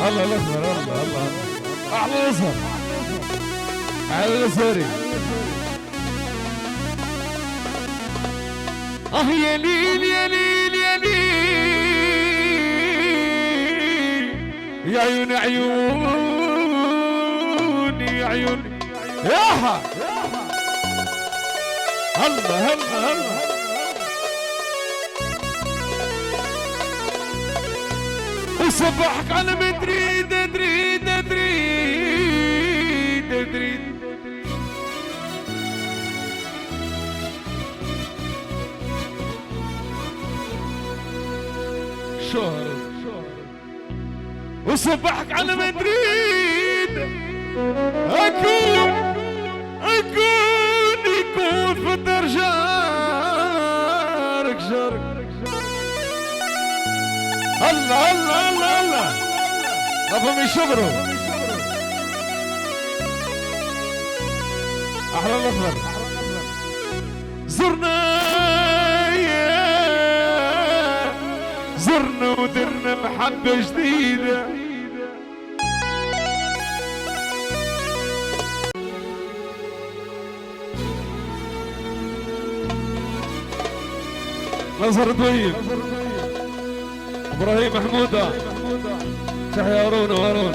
الله الاكبر، الله الله احلى الاسهر على الاسهري. يا ليل يا ليل يا ليل يا عيون عيوني يا عيوني ياها الله الله الله. وصبحك على مدريد ادريد ادريد ادريد شهر وصبحك على مدريد اكون يكون في الدار جارك الله الله الله الله ابهم يشبروا احلى الاخضر. زرنا ودرنا محبة جديدة نصر طويل ابراهيم محمودة تحيا هارون.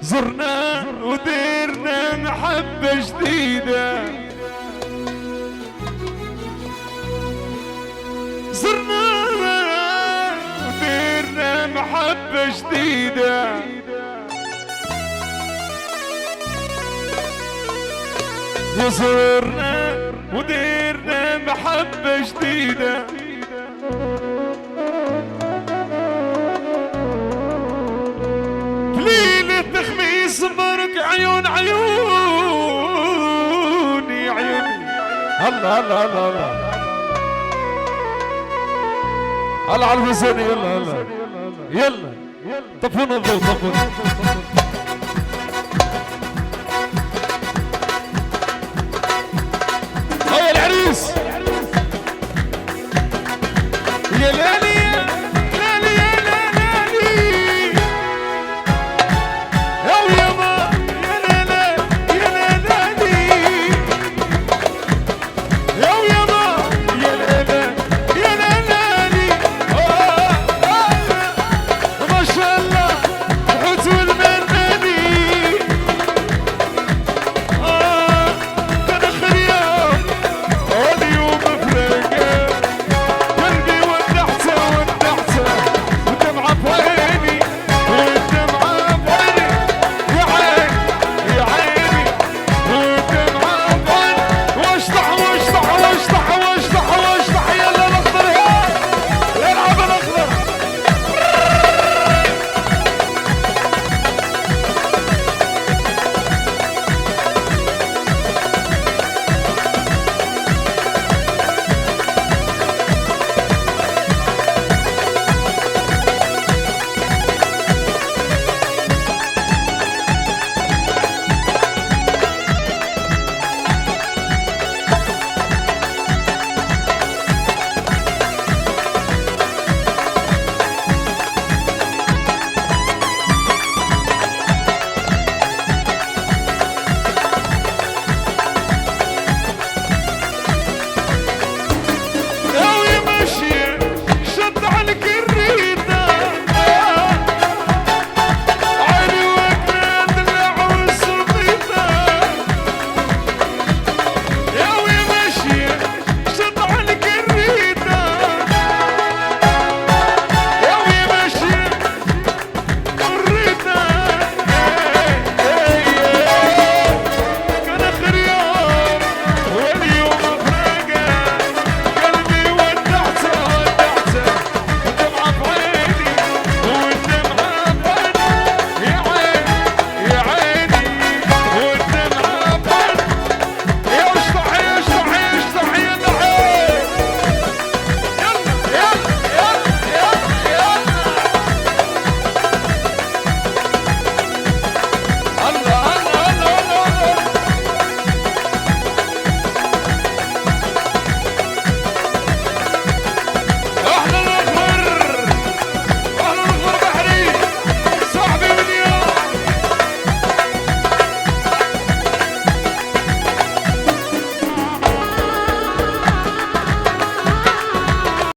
زرنا ودرنا محبة جديدة زرنا ودرنا محبة جديدة زرنا ودرنا محبة جديدة ليلة خميس مبارك عيون عيوني عيوني الله الله الله الله على الحسيني. يلا يلا يلا طفونا الضوء طفونا